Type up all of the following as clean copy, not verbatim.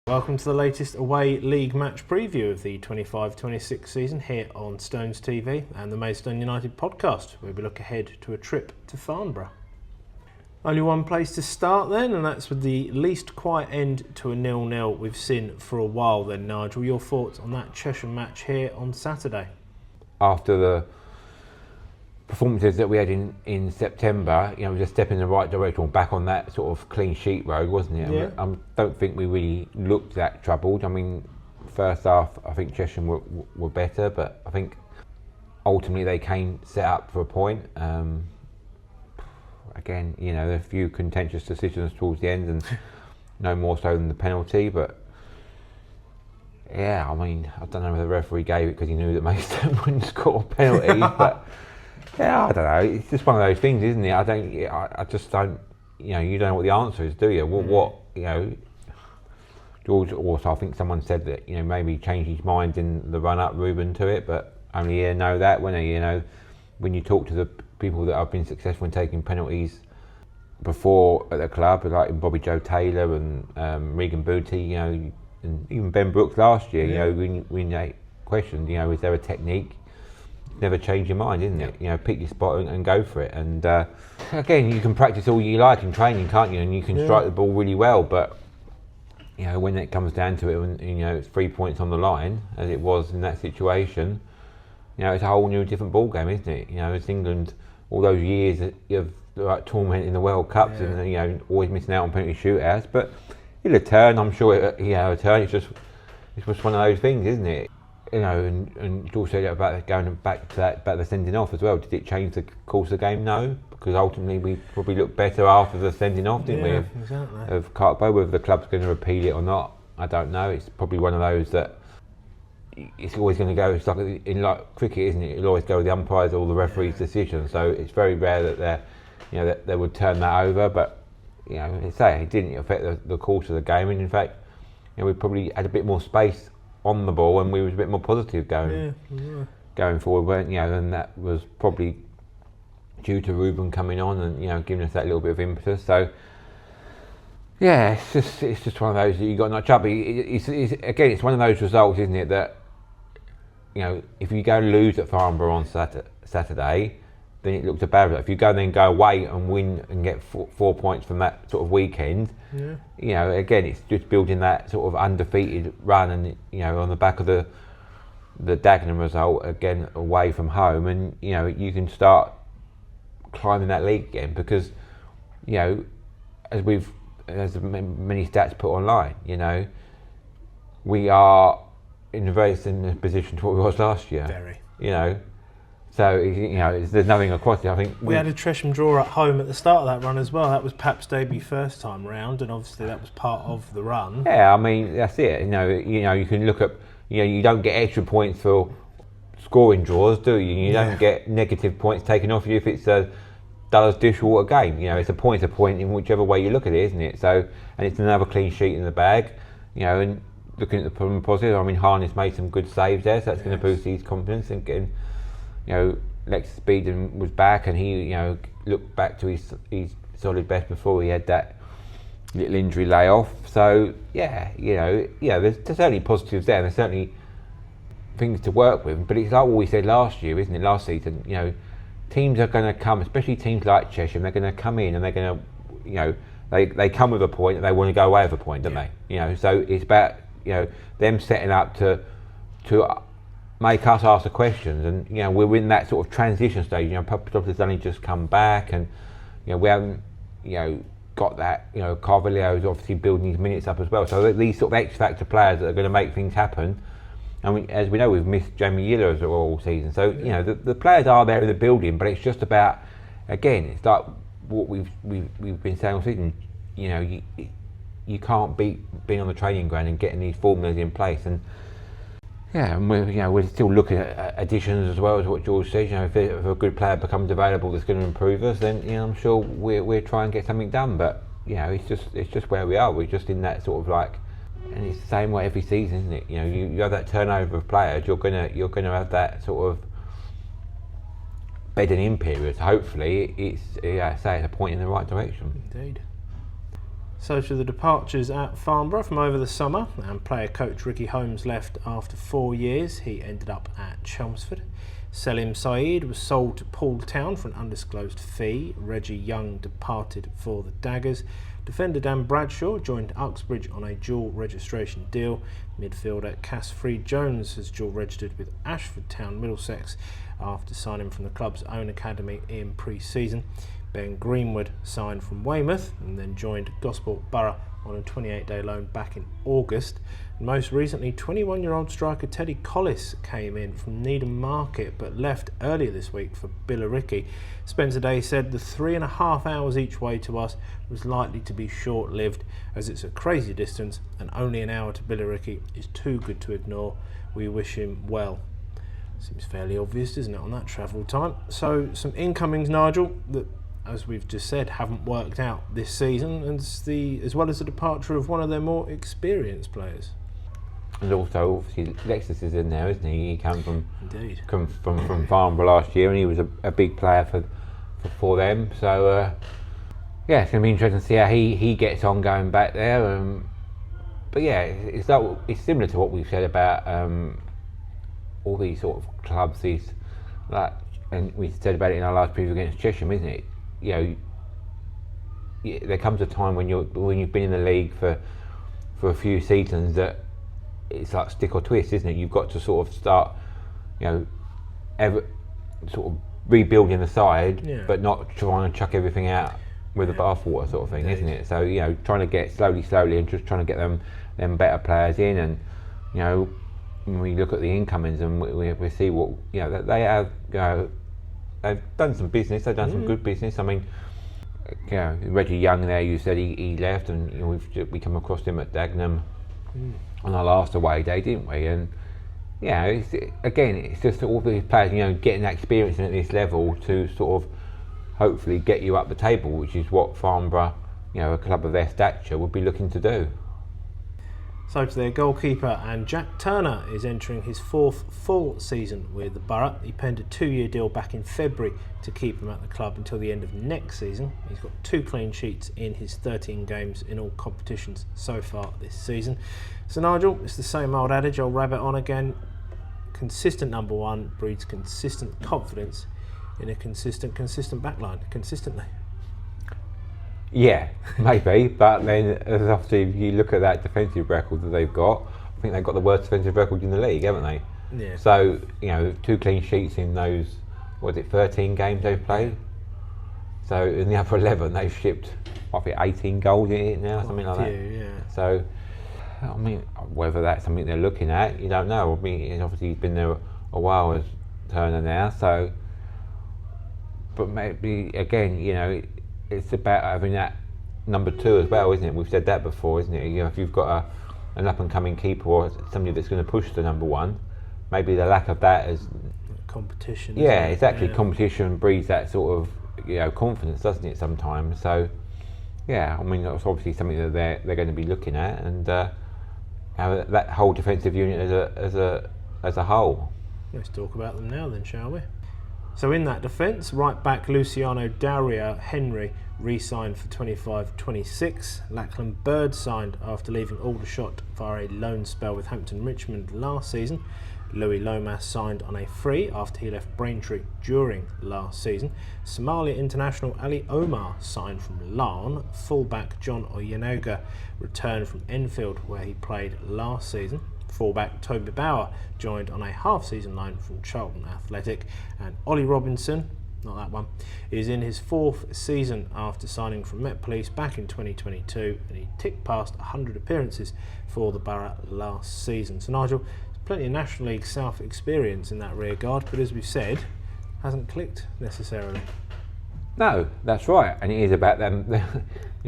Welcome to the latest away league match preview of the 25-26 season here on Stones TV and the Maidstone United podcast, where we look ahead to a trip to Farnborough. Only one place to start then, and that's with the least quiet end to a 0-0 we've seen for a while then. Nigel, your thoughts on that Cheshire match here on Saturday? After the performances that we had in September, it was a step in the right direction, back on that sort of clean sheet road, wasn't it? Yeah. I don't think we really looked that troubled. I mean, first half, I think Cheshire were better, but I think ultimately they came set up for a point. Again, there are a few contentious decisions towards the end, and no more so than the penalty, but yeah, I mean, I don't know if the referee gave it because he knew that Maidstone wouldn't score a penalty, but yeah, I don't know. It's just one of those things, isn't it? I just don't. You don't know what the answer is, do you? What George also, I think someone said that maybe changed his mind in the run up, Ruben, to it, but only you know that when when you talk to the people that have been successful in taking penalties before at the club, like Bobby Joe Taylor and Regan Booty, and even Ben Brooks last year, when they questioned, is there a technique? Never change your mind, isn't it? Pick your spot and go for it. And again, you can practice all you like in training, can't you? And you can strike the ball really well, but when it comes down to it, when it's 3 points on the line, as it was in that situation, it's a whole new different ball game, isn't it? It's England, all those years of torment in the World Cups and always missing out on penalty shootouts, but it'll turn. I'm sure it'll turn. It's just one of those things, isn't it? And George said about going back to that, about the sending off as well. Did it change the course of the game? No, because ultimately we probably looked better after the sending off, didn't we? Exactly. Of Cartbow, whether the club's going to repeal it or not, I don't know. It's probably one of those that it's always going to go. It's like in cricket, isn't it? It'll always go with the umpires or the referee's decision. So it's very rare that they would turn that over. But they say it didn't affect the course of the game, and in fact, we probably had a bit more space on the ball, and we was a bit more positive going forward, weren't you? And that was probably due to Ruben coming on and giving us that little bit of impetus. So yeah, it's just one of those that you got to notch up. It's one of those results, isn't it? That if you go lose at Farnborough on Saturday, then it looks a bad result. If you go away and win and get 4 points from that sort of weekend, again, it's just building that sort of undefeated run, and on the back of the Dagenham result again away from home, and you can start climbing that league again, because as many stats put online, we are in a very similar position to what we was last year. Very. So there's nothing across it. I think we had a Tresham draw at home at the start of that run as well. That was Pap's debut first time round, and obviously that was part of the run. Yeah, I mean that's it. You can look at you don't get extra points for scoring draws, do you? You don't get negative points taken off you if it's a Dulles Dishwater game. It's a point in whichever way you look at it, isn't it? So, and it's another clean sheet in the bag. And looking at the positive, I mean Harness made some good saves there, so that's going to boost his confidence and getting. Lex Speedon was back, and he, looked back to his solid best before he had that little injury layoff. So there's certainly positives there, and there's certainly things to work with. But it's like what we said last year, isn't it? Last season, teams are going to come, especially teams like Cheshire, they're going to come in and they're going to, they come with a point and they want to go away with a point, don't they? So it's about them setting up to make us ask the questions, and we're in that sort of transition stage. Papadopoulos's only just come back, and we haven't got that. Carvalho's obviously building his minutes up as well. So these sort of X factor players that are going to make things happen. And as we know, we've missed Jamie Yiller all season. So the players are there in the building, but it's just about, again, it's like what we've been saying all season. You can't beat being on the training ground and getting these formulas in place. And and we're still looking at additions as well, as what George says. If a good player becomes available that's going to improve us, then I'm sure we'll try and get something done. But it's just where we are. We're just in that sort of and it's the same way every season, isn't it? You have that turnover of players. You're gonna have that sort of bedding in period. Hopefully, it's a point in the right direction. Indeed. So to the departures at Farnborough from over the summer, and player coach Ricky Holmes left after 4 years. He ended up at Chelmsford. Selim Saeed was sold to Paul Town for an undisclosed fee. Reggie Young departed for the Daggers. Defender Dan Bradshaw joined Uxbridge on a dual registration deal. Midfielder Cass Freed-Jones has dual registered with Ashford Town Middlesex after signing from the club's own academy in pre-season. Ben Greenwood signed from Weymouth and then joined Gosport Borough on a 28-day loan back in August. And most recently, 21-year-old striker Teddy Collis came in from Needham Market but left earlier this week for Billericay. Spencer Day said the 3.5 hours each way to us was likely to be short-lived, as it's a crazy distance and only an hour to Billericay is too good to ignore. We wish him well. Seems fairly obvious, doesn't it, on that travel time? So some incomings, Nigel, that, as we've just said, haven't worked out this season, and as well as the departure of one of their more experienced players. And also, obviously, Lexus is in there, isn't he? He came from Farnborough last year, and he was a big player for them. So, yeah, it's going to be interesting to see how he gets on going back there. But yeah, it's similar to what we've said about all these sort of clubs. And we said about it in our last preview against Chesham, isn't it? You know, there comes a time when you've been in the league for a few seasons that it's like stick or twist, isn't it? You've got to sort of start, sort of rebuilding the side, but not trying to chuck everything out with the bathwater sort of thing, isn't it? So trying to get slowly, and just trying to get them better players in, and when we look at the incomings and we see what they have, they've done some business. They've done some good business. I mean, Reggie Young there. You said he left, and we come across him at Dagenham on our last away day, didn't we? And it's just all these players, getting that experience at this level to sort of hopefully get you up the table, which is what Farnborough, a club of their stature, would be looking to do. So to their goalkeeper, and Jack Turner is entering his 4th full season with the Borough. He penned a 2-year deal back in February to keep him at the club until the end of next season. He's got 2 clean sheets in his 13 games in all competitions so far this season. So Nigel, it's the same old adage, I'll rabbit on again. Consistent number one breeds consistent confidence in a consistent backline, consistently. Yeah, maybe, but then obviously if you look at that defensive record that they've got, I think they've got the worst defensive record in the league, haven't they? Yeah. So, 2 clean sheets in those, 13 games they've played? So in the other 11 they've shipped, 18 goals in it now, something like that. Yeah. So, I mean, whether that's something they're looking at, you don't know. I mean, obviously he's been there a while as Turner now, so, but maybe, again, it's about having that number 2 as well, isn't it? We've said that before, isn't it? If you've got an up-and-coming keeper or somebody that's going to push the number 1, maybe the lack of that is competition. Yeah, exactly. Competition breeds that sort of confidence, doesn't it? Sometimes. So, yeah, I mean, that's obviously something that they're going to be looking at, and how that whole defensive unit as a whole. Let's talk about them now, then, shall we? So in that defence, right back Luciano Daria Henry re-signed for 25-26. Lachlan Bird signed after leaving Aldershot via a loan spell with Hampton Richmond last season. Louis Lomas signed on a free after he left Braintree during last season. Somalia international Ali Omar signed from Larne. Fullback John Oyenoga returned from Enfield, where he played last season. Fullback Toby Bauer joined on a half-season loan from Charlton Athletic, and Ollie Robinson, not that one, is in his 4th season after signing from Met Police back in 2022, and he ticked past 100 appearances for the Borough last season. So Nigel, there's plenty of National League South experience in that rear guard, but as we've said, hasn't clicked necessarily. No, that's right, and it is about them.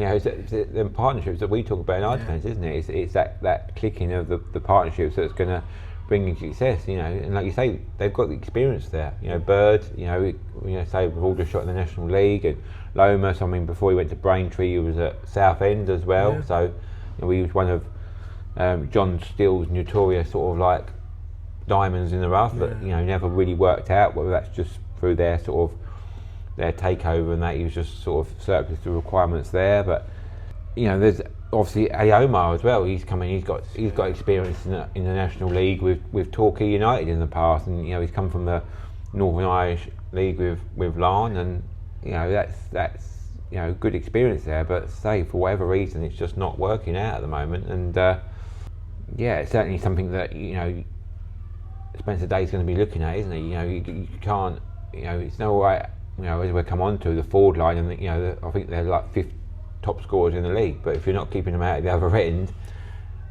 It's them partnerships that we talk about in our defence, isn't it? It's that clicking of the partnerships that's going to bring you success. And like you say, they've got the experience there. Bird, say with Aldershot in the National League, and Lomas. I mean, before he went to Braintree, he was at Southend as well. Yeah. So he was one of John Steele's notorious sort of like diamonds in the rough that never really worked out. Whether that's just through their sort of their takeover and that he was just sort of surplus to requirements there, but there's obviously Omar as well. He's come in. He's got experience in the National League with Torquay United in the past, and he's come from the Northern Irish League with Larne, and that's good experience there. But say for whatever reason, it's just not working out at the moment, and it's certainly something that Spencer Day's going to be looking at, isn't he? You can't. It's no way. As we come on to the forward line, and I think they're like fifth top scorers in the league. But if you're not keeping them out at the other end,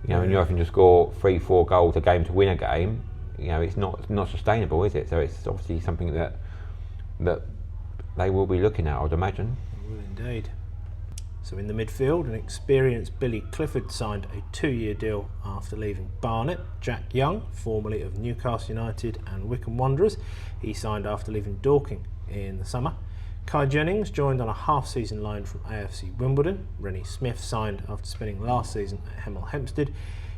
and you're having to score 3-4 goals a game to win a game, it's not sustainable, is it? So it's obviously something that they will be looking at, I'd imagine. Well, indeed. So in the midfield, an experienced Billy Clifford signed a 2-year deal after leaving Barnet. Jack Young, formerly of Newcastle United and Wycombe Wanderers, he signed after leaving Dorking in the summer. Kai Jennings joined on a half-season loan from AFC Wimbledon. Rennie Smith signed after spending last season at Hemel Hempstead.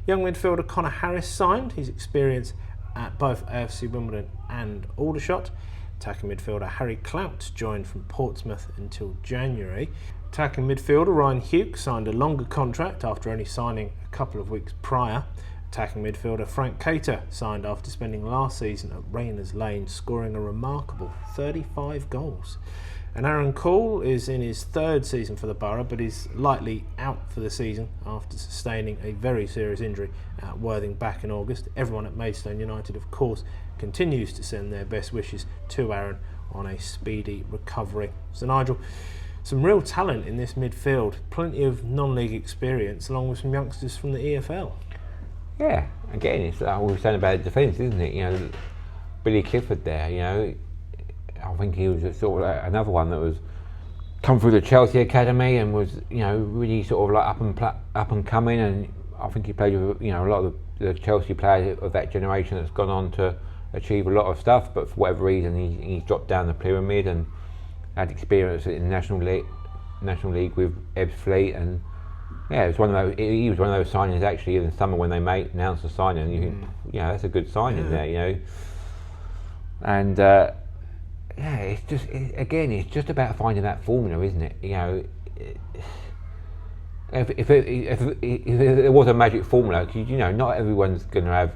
Young midfielder Connor Harris signed. His experience at both AFC Wimbledon and Aldershot. Attacking midfielder Harry Clout joined from Portsmouth until January. Attacking midfielder Ryan Hughes signed a longer contract after only signing a couple of weeks prior. Attacking midfielder Frank Cater signed after spending last season at Rayners Lane, scoring a remarkable 35 goals. And Aaron Cole is in his third season for the Borough, but is likely out for the season after sustaining a very serious injury at Worthing back in August. Everyone at Maidstone United, of course, continues to send their best wishes to Aaron on a speedy recovery. So Nigel, some real talent in this midfield, plenty of non-league experience, along with some youngsters from the EFL. Yeah, again, it's like we were saying about defence, isn't it? Billy Clifford there, I think he was sort of another one that was come through the Chelsea academy and was really sort of like up and coming, and I think he played with a lot of the Chelsea players of that generation that's gone on to achieve a lot of stuff, but for whatever reason he's dropped down the pyramid and had experience in the National League with Ebbsfleet, and he was one of those signings actually in the summer when they announced the signing, and you think that's a good signing there, and it's just about finding that formula, isn't it? If there was a magic formula, not everyone's going to have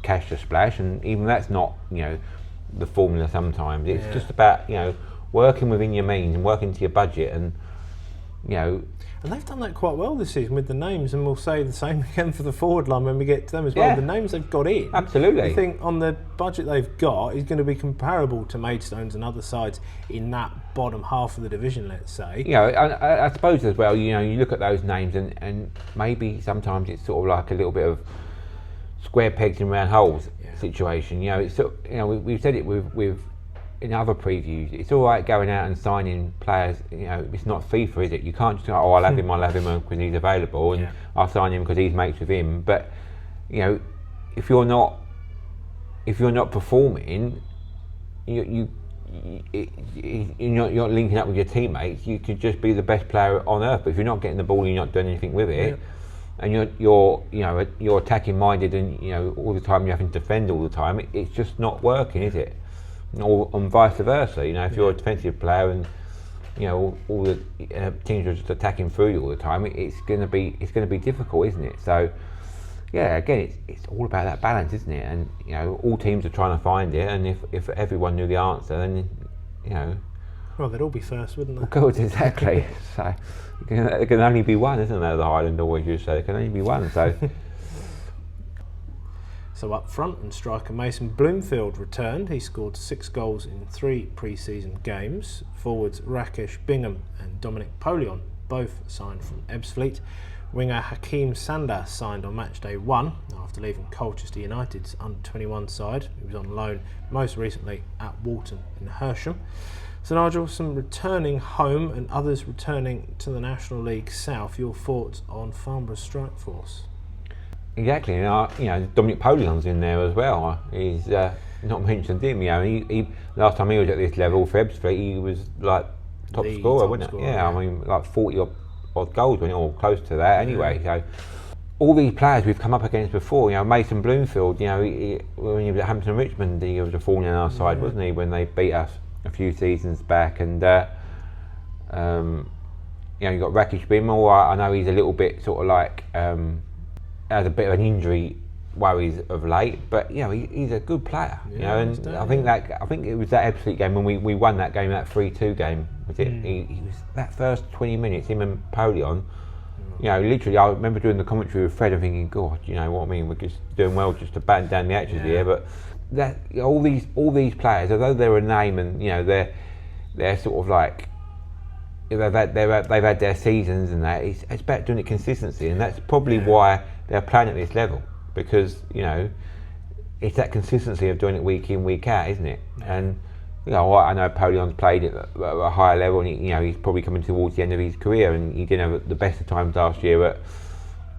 cash to splash, and even that's not the formula. Sometimes it's just about working within your means and working to your budget, and and they've done that quite well this season with the names, and we'll say the same again for the forward line when we get to them as well. Yeah. The names they've got in, absolutely. I think on the budget they've got is going to be comparable to Maidstone's and other sides in that bottom half of the division, let's say. I suppose as well, you look at those names and maybe sometimes it's sort of like a little bit of square pegs in round holes situation. It's we've said it with in other previews. It's all right going out and signing players. It's not FIFA, is it? You can't just go, I'll have him because he's available, and I'll sign him because he's mates with him. But if you're not performing, you're not linking up with your teammates. You could just be the best player on earth, but if you're not getting the ball, you're not doing anything with it. And you're attacking minded, and all the time you're having to defend all the time. It's just not working, is it? Or and vice versa. If you're a defensive player and all the teams are just attacking through you all the time, it's going to be difficult, isn't it? So again, it's all about that balance, isn't it? And all teams are trying to find it, and if everyone knew the answer, then well, they'd all be first, wouldn't they? Of course, exactly. So it can only be one, isn't there? The Highland always used to say it can only be one. So. So up front, and striker Mason Bloomfield returned. He scored 6 goals in 3 pre-season games. Forwards Rakesh Bingham and Dominic Polion both signed from Ebbsfleet. Winger Hakeem Sandar signed on match day 1 after leaving Colchester United's under-21 side. He was on loan most recently at Walton in Hersham. So Nigel, some returning home and others returning to the National League South. Your thoughts on Farnborough Strike Force? Exactly, Dominic Polion's in there as well. He's not mentioned him. He last time he was at this level for Ebbsfleet, he was like top scorer, wasn't it? I mean, like 40 odd goals, or close to that. Anyway, so all these players we've come up against before. Mason Bloomfield. When he was at Hampton Richmond, he was a thorn in our side, wasn't he? When they beat us a few seasons back, and you've got Rakic being all right. I know he's a little bit sort of like has a bit of an injury worries of late, but he's a good player. And I think it was that absolute game when we won that game, that 3-2 game. Was it? He was that first 20 minutes, him and Polion. Literally, I remember doing the commentary with Fred and thinking, God, you know what I mean? We're just doing well just to batten down the hatches here. But that all these players, although they're a name and they're sort of like they've had their seasons and that, it's about doing it consistency, and that's probably why they're playing at this level, because it's that consistency of doing it week in, week out, isn't it? And I know Polion's played at a higher level, and he's probably coming towards the end of his career, and he didn't have the best of times last year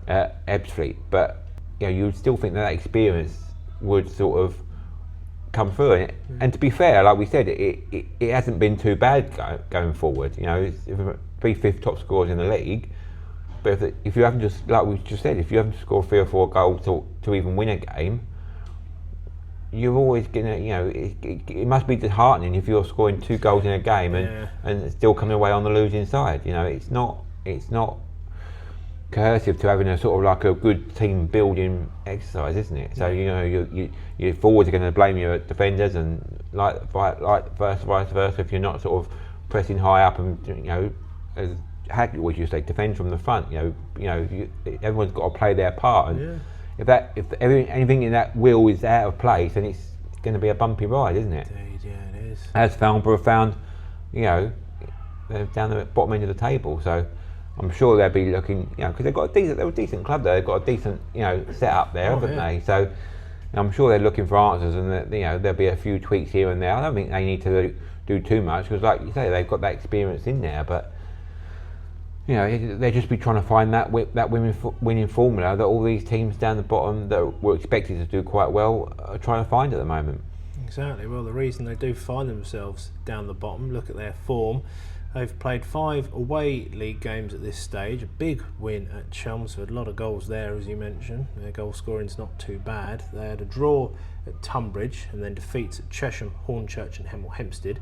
at Ebbsfleet. But you would still think that experience would sort of come through. And to be fair, like we said, it hasn't been too bad going forward. It's 5th top scorers in the league. But if you haven't just, like we just said, if you haven't scored 3 or 4 goals to even win a game, you're always gonna, it must be disheartening if you're scoring 2 goals in a game and still coming away on the losing side. It's not cohesive to having a sort of like a good team building exercise, isn't it? So your forwards are going to blame your defenders, and like vice versa if you're not sort of pressing high up and as Hackett would you say, defend from the front. Everyone's got to play their part, and if anything in that will is out of place, then it's going to be a bumpy ride, isn't it? Indeed, yeah, it is. As Farnborough found, they're down the bottom end of the table, so I'm sure they'll be looking, because they're a decent club there. They've got a decent, set up there, haven't they? So I'm sure they're looking for answers, and that, there'll be a few tweaks here and there. I don't think they need to do too much, because, like you say, they've got that experience in there, but. They'll just be trying to find that winning formula that all these teams down the bottom that were expected to do quite well are trying to find at the moment. Exactly. Well, the reason they do find themselves down the bottom, look at their form. They've played 5 away league games at this stage. A big win at Chelmsford. A lot of goals there, as you mentioned. Their goal scoring's not too bad. They had a draw at Tunbridge and then defeats at Chesham, Hornchurch and Hemel Hempstead.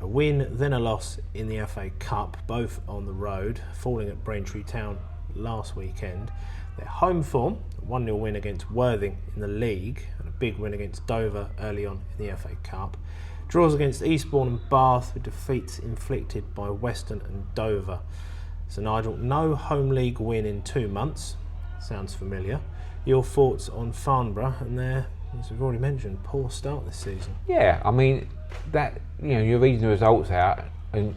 A win, then a loss in the FA Cup, both on the road, falling at Braintree Town last weekend. Their home form, a 1-0 win against Worthing in the league, and a big win against Dover early on in the FA Cup. Draws against Eastbourne and Bath, with defeats inflicted by Weston and Dover. So Nigel, no home league win in 2 months. Sounds familiar. Your thoughts on Farnborough and their, as we've already mentioned, poor start this season? Yeah, I mean, that you're reading the results out, and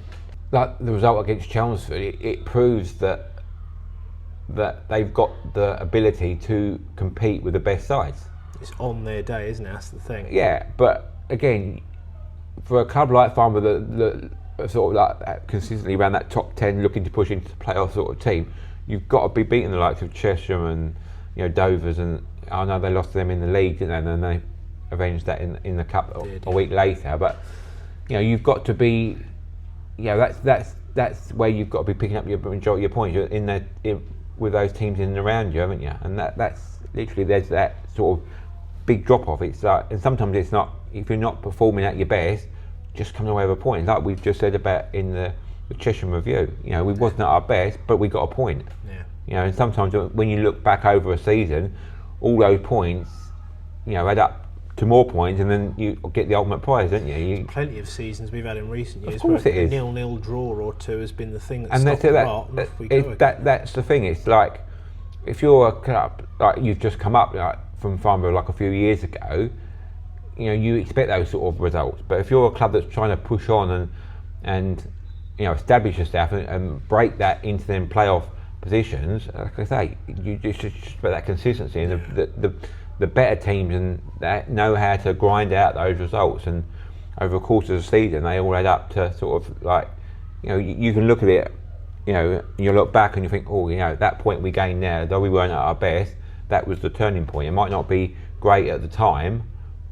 like the result against Chelmsford, it proves that they've got the ability to compete with the best sides. It's on their day, isn't it? That's the thing. Yeah, but again, for a club like Farnborough that sort of like consistently around that top 10, looking to push into the playoff sort of team, you've got to be beating the likes of Chesham and Dovers, and I know they lost to them in the league, didn't they? And then they avenged that in the cup a week later. But you've got to be, that's where you've got to be picking up your majority of your points. You're in with those teams in and around you, haven't you? And that's literally, there's that sort of big drop off. It's like, and sometimes it's not, if you're not performing at your best, just coming away with a point. Like we've just said about in the Chesham review, we wasn't at our best, but we got a point. Yeah. And sometimes when you look back over a season, all those points, add up to more points, and then you get the ultimate prize, don't you? Plenty of seasons we've had in recent years. Of course it is. A 0-0 draw or 2 has been the thing that's and stopped the rot. That's the thing. It's like, if you're a club, like you've just come up like from Farnborough like a few years ago, you expect those sort of results. But if you're a club that's trying to push on and establish yourself and break that into them playoff positions, like I say, you just expect that consistency, and the better teams and that know how to grind out those results, and over the course of the season they all add up to sort of like, you can look at it, you look back and you think, that point we gained there, though we weren't at our best, that was the turning point. It might not be great at the time,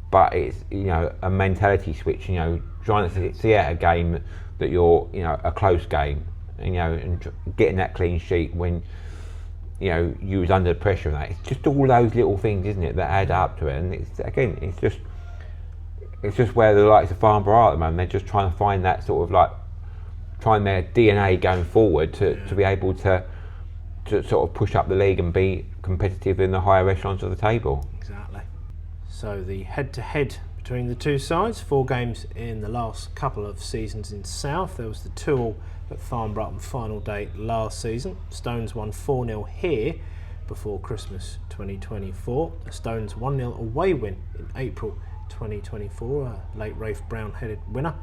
but it's a mentality switch, trying to see out a game that you're a close game, and getting that clean sheet when you was under pressure and that. It's just all those little things, isn't it, that add up to it. And it's just where the likes of Farnborough are at the moment. They're just trying to find that sort of like trying their DNA going forward to be able to sort of push up the league and be competitive in the higher echelons of the table. Exactly. So the head-to-head between the two sides, 4 games in the last couple of seasons in South. There was the 2-2 at Farnborough on final day last season. Stones won 4-0 here before Christmas 2024. The Stones 1-0 away win in April 2024, a late Rafe Brown-headed winner.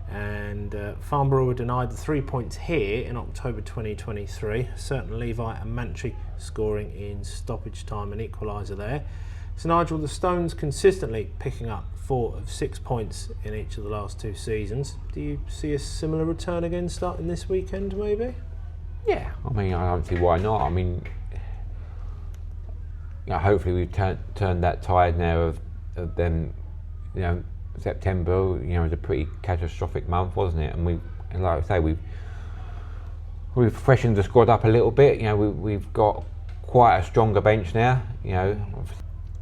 And Farnborough were denied the 3 points here in October 2023. Certain Levi and Mantry scoring in stoppage time, an equaliser there. So Nigel, the Stones consistently picking up 4 of 6 points in each of the last 2 seasons. Do you see a similar return again starting this weekend, maybe? Yeah, I mean, I don't see why not. I mean, hopefully we've turned that tide now of them. September, was a pretty catastrophic month, wasn't it? And like I say, we've freshened the squad up a little bit. We've got quite a stronger bench now.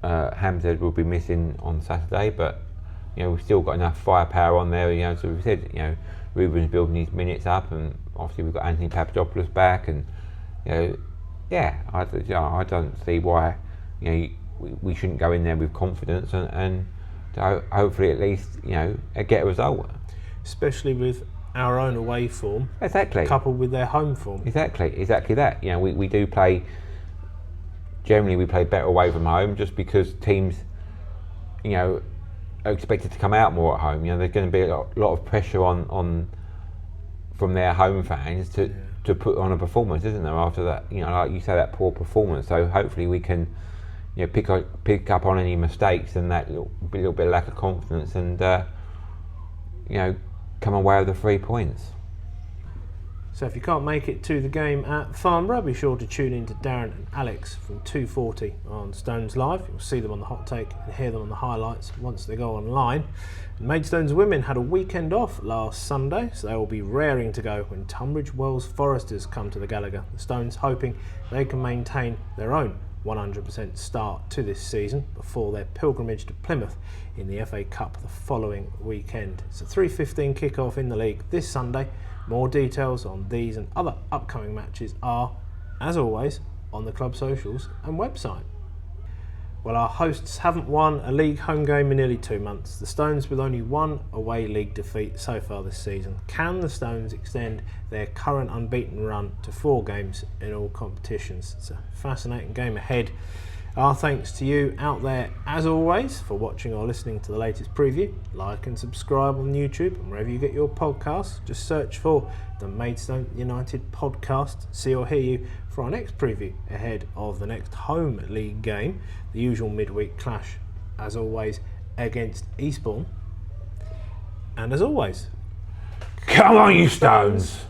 Hamzed will be missing on Saturday, but we've still got enough firepower on there. So we said, Ruben's building his minutes up, and obviously we've got Anthony Papadopoulos back, and I don't see why we shouldn't go in there with confidence and hopefully at least get a result. Especially with our own away form, exactly, coupled with their home form. Exactly that. We do play. Generally, we play better away from home, just because teams, are expected to come out more at home. There's going to be a lot of pressure on from their home fans to put on a performance, isn't there? After that, like you say, that poor performance. So hopefully we can, pick up on any mistakes and that little bit of lack of confidence, and come away with the 3 points. So if you can't make it to the game at Farnborough, be sure to tune in to Darren and Alex from 2:40 on Stones Live. You'll see them on the hot take and hear them on the highlights once they go online. And Maidstone's women had a weekend off last Sunday, so they will be raring to go when Tunbridge Wells Foresters come to the Gallagher. The Stones hoping they can maintain their own 100% start to this season before their pilgrimage to Plymouth in the FA Cup the following weekend. It's a 3:15 kick-off in the league this Sunday. More details on these and other upcoming matches are, as always, on the club socials and website. Well, our hosts haven't won a league home game in nearly 2 months. The Stones with only 1 away league defeat so far this season. Can the Stones extend their current unbeaten run to 4 games in all competitions? It's a fascinating game ahead. Our thanks to you out there, as always, for watching or listening to the latest preview. Like and subscribe on YouTube and wherever you get your podcasts. Just search for the Maidstone United podcast. See or hear you for our next preview ahead of the next home league game, the usual midweek clash, as always, against Eastbourne. And as always, come on, you Stones!